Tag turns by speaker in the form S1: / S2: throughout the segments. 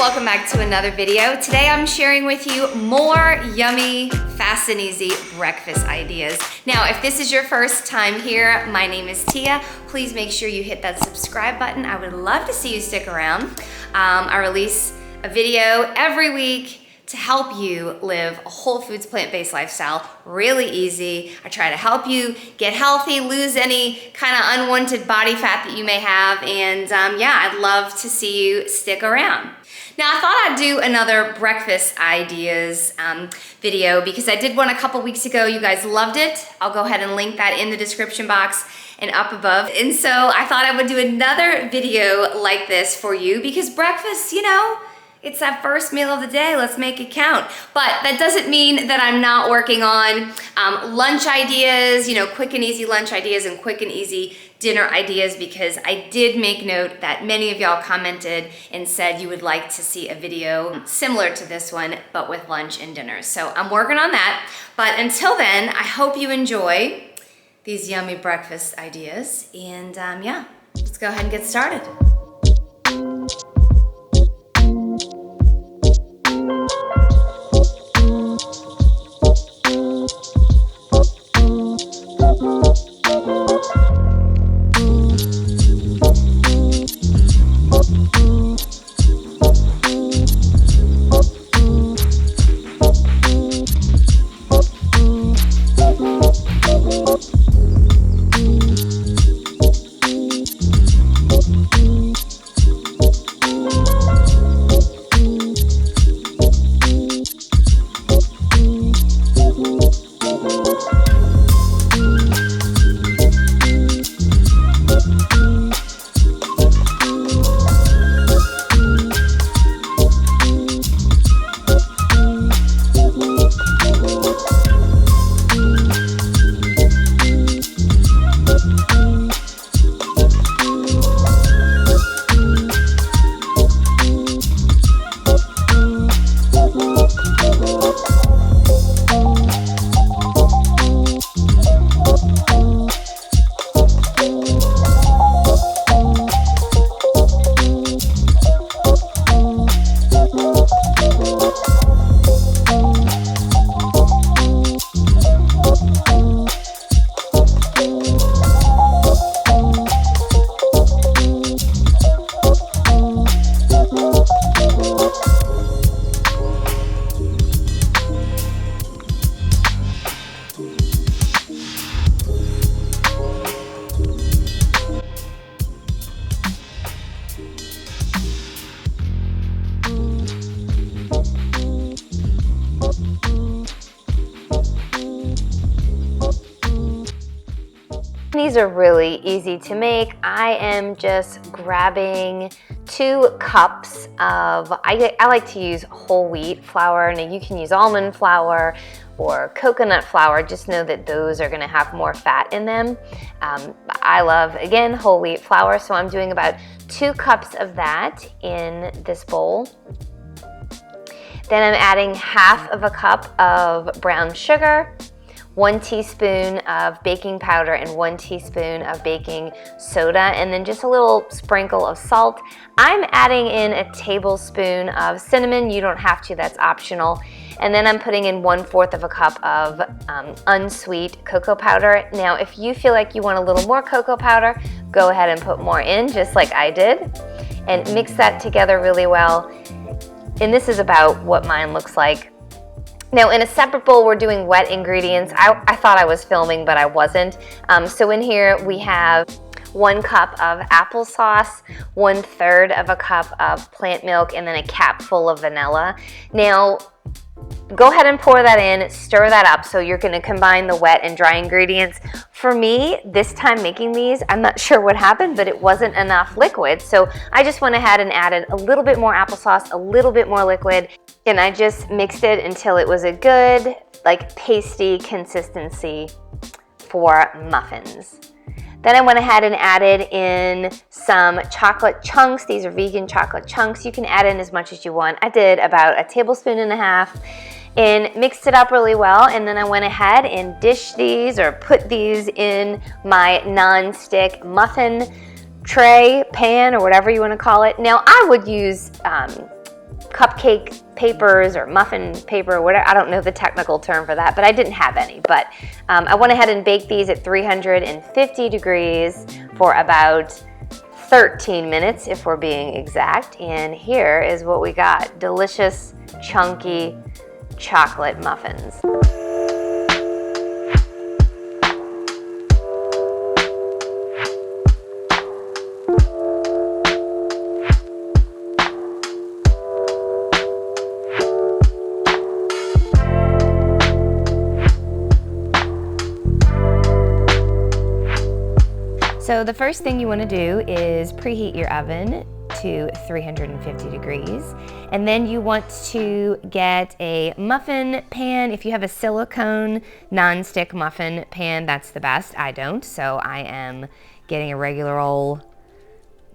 S1: welcome back to another video. Today I'm sharing with you more yummy, fast and easy breakfast ideas. Now, if this is your first time here, my name is Tia. Please make sure you hit that subscribe button. I would love to see you stick around. I release a video every week to help you live a whole foods, plant-based lifestyle, really easy. I try to help you get healthy, lose any kind of unwanted body fat that you may have, and yeah, I'd love to see you stick around. Now, I thought I'd do another breakfast ideas video because I did one a couple weeks ago. You guys loved it. I'll go ahead and link that in the description box and up above. And so I thought I would do another video like this for you because breakfast, you know, it's that first meal of the day. Let's make it count. But that doesn't mean that I'm not working on lunch ideas, you know, quick and easy lunch ideas and quick and easy dinner ideas, because I did make note that many of y'all commented and said you would like to see a video similar to this one, but with lunch and dinner. So I'm working on that. But until then, I hope you enjoy these yummy breakfast ideas. And yeah, let's go ahead and get started. These are really easy to make. I am just grabbing 2 cups of, I like to use whole wheat flour. Now you can use almond flour or coconut flour. Just know that those are gonna have more fat in them. I love, again, whole wheat flour, so I'm doing about 2 cups of that in this bowl. Then I'm adding half of a cup of brown sugar, 1 teaspoon of baking powder and 1 teaspoon of baking soda, and then just a little sprinkle of salt. I'm adding in a tablespoon of cinnamon. You don't have to, that's optional. And then I'm putting in 1/4 of a cup of unsweet cocoa powder. Now, if you feel like you want a little more cocoa powder, go ahead and put more in, just like I did. And mix that together really well. And this is about what mine looks like. Now, in a separate bowl, we're doing wet ingredients. I thought I was filming, but I wasn't. So in here, we have 1 cup of applesauce, 1/3 of a cup of plant milk, and then a cap full of vanilla. Now, go ahead and pour that in, stir that up. So you're gonna combine the wet and dry ingredients. For me, this time making these, I'm not sure what happened, but it wasn't enough liquid. So I just went ahead and added a little bit more applesauce, a little bit more liquid, and I just mixed it until it was a good, like, pasty consistency for muffins. Then I went ahead and added in some chocolate chunks. These are vegan chocolate chunks. You can add in as much as you want. I did about 1.5 tablespoons and mixed it up really well. And then I went ahead and dished these or put these in my non-stick muffin tray, pan, or whatever you want to call it. Now I would use cupcake papers or muffin paper, whatever. I don't know the technical term for that, but I didn't have any. But I went ahead and baked these at 350 degrees for about 13 minutes, if we're being exact. And here is what we got: delicious, chunky chocolate muffins. So the first thing you want to do is preheat your oven to 350 degrees. And then you want to get a muffin pan. If you have a silicone non-stick muffin pan, that's the best. I don't, so I am getting a regular old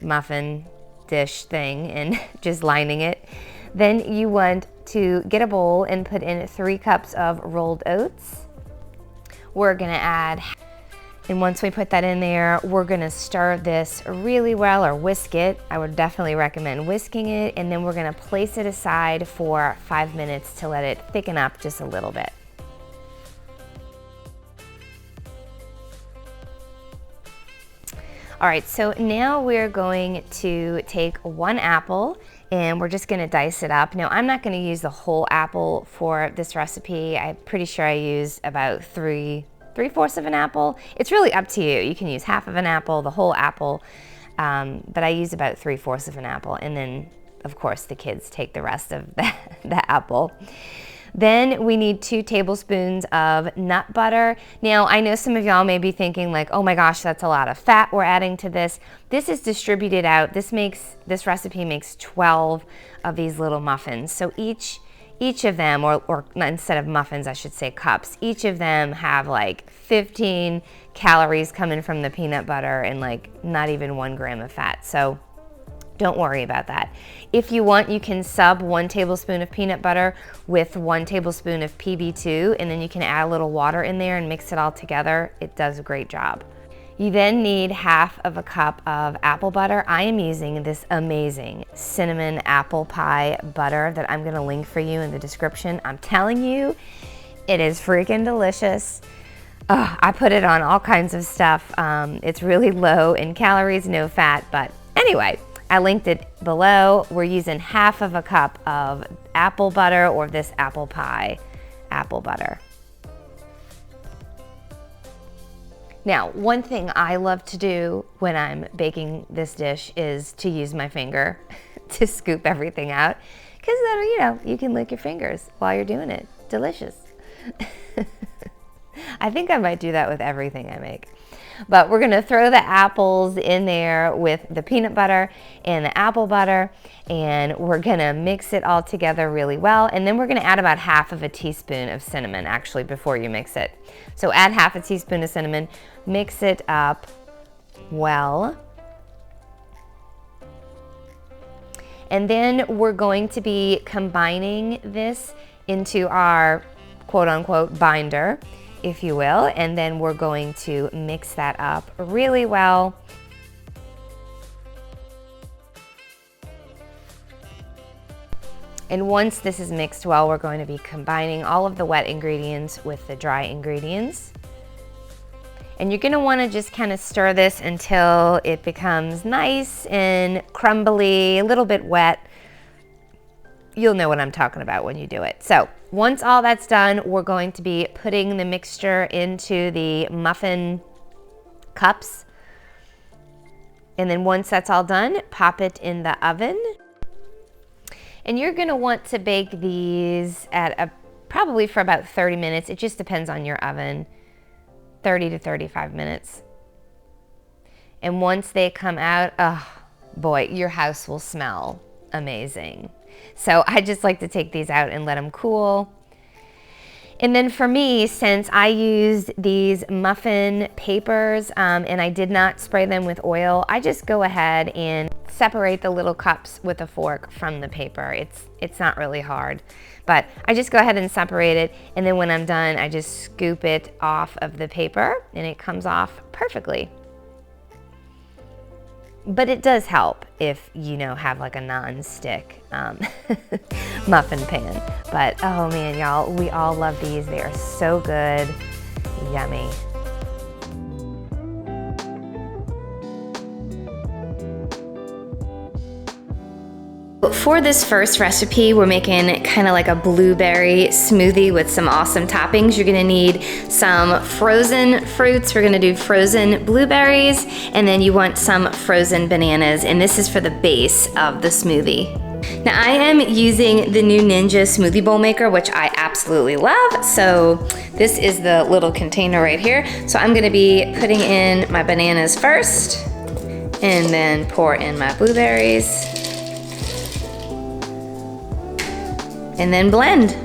S1: muffin dish thing and just lining it. Then you want to get a bowl and put in 3 cups of rolled oats. We're gonna add, and once we put that in there, we're gonna stir this really well, or whisk it. I would definitely recommend whisking it, and then we're gonna place it aside for 5 minutes to let it thicken up just a little bit. All right, so now we're going to take 1 apple and we're just gonna dice it up. Now, I'm not gonna use the whole apple for this recipe. I'm pretty sure I use about 3/4 of an apple. It's really up to you. You can use half of an apple, the whole apple, but I use about 3/4 of an apple, and then of course the kids take the rest of the apple. Then we need 2 tablespoons of nut butter. Now, I know some of y'all may be thinking like, oh my gosh, that's a lot of fat we're adding to this. This is distributed out. This recipe makes 12 of these little muffins. So each of them, or instead of muffins, I should say cups, each of them have like 15 calories coming from the peanut butter and like not even 1 gram of fat. So don't worry about that. If you want, you can sub 1 tablespoon of peanut butter with 1 tablespoon of PB2, and then you can add a little water in there and mix it all together. It does a great job. You then need 1/2 cup of apple butter. I am using this amazing cinnamon apple pie butter that I'm gonna link for you in the description. I'm telling you, it is freaking delicious. I put it on all kinds of stuff. It's really low in calories, no fat, but anyway, I linked it below. We're using 1/2 cup of apple butter, or this apple pie apple butter. Now, one thing I love to do when I'm baking this dish is to use my finger to scoop everything out, because then, you can lick your fingers while you're doing it. Delicious. I think I might do that with everything I make. But we're gonna throw the apples in there with the peanut butter and the apple butter, and we're gonna mix it all together really well. And then we're gonna add about 1/2 teaspoon of cinnamon, actually, before you mix it. So add 1/2 teaspoon of cinnamon, mix it up well. And then we're going to be combining this into our quote-unquote binder, if you will, and then we're going to mix that up really well. And once this is mixed well, we're going to be combining all of the wet ingredients with the dry ingredients. And you're gonna wanna just kind of stir this until it becomes nice and crumbly, a little bit wet. You'll know what I'm talking about when you do it. So once all that's done, we're going to be putting the mixture into the muffin cups. And then once that's all done, pop it in the oven. And you're gonna want to bake these at probably for about 30 minutes. It just depends on your oven, 30 to 35 minutes. And once they come out, oh boy, your house will smell amazing. So I just like to take these out and let them cool. And then for me, since I used these muffin papers and I did not spray them with oil, I just go ahead and separate the little cups with a fork from the paper. It's not really hard, but I just go ahead and separate it, and then when I'm done, I just scoop it off of the paper and it comes off perfectly. But it does help if you know have like a non-stick muffin pan. But oh man, y'all, we all love these. They are so good, yummy. For this first recipe, we're making kind of like a blueberry smoothie with some awesome toppings. You're gonna need some frozen fruits. We're gonna do frozen blueberries, and then you want some frozen bananas, and this is for the base of the smoothie. Now I am using the new Ninja smoothie bowl maker, which I absolutely love. So this is the little container right here. So I'm gonna be putting in my bananas first, and then pour in my blueberries. And then blend.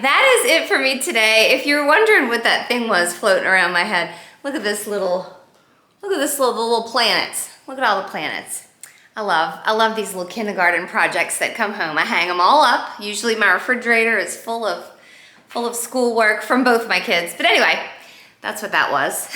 S1: That is it for me today. If you're wondering what that thing was floating around my head, look at this little planets. Look at all the planets. I love these little kindergarten projects that come home. I hang them all up. Usually my refrigerator is full of schoolwork from both my kids. But anyway, that's what that was.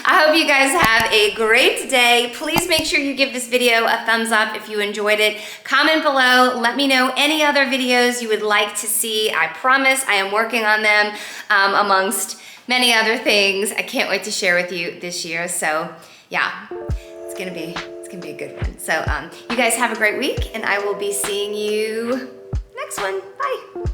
S1: I hope you guys have a great day. Please make sure you give this video a thumbs up if you enjoyed it. Comment below, let me know any other videos you would like to see. I promise I am working on them amongst many other things. I can't wait to share with you this year. So yeah, it's gonna be a good one. So you guys have a great week, and I will be seeing you next one. Bye.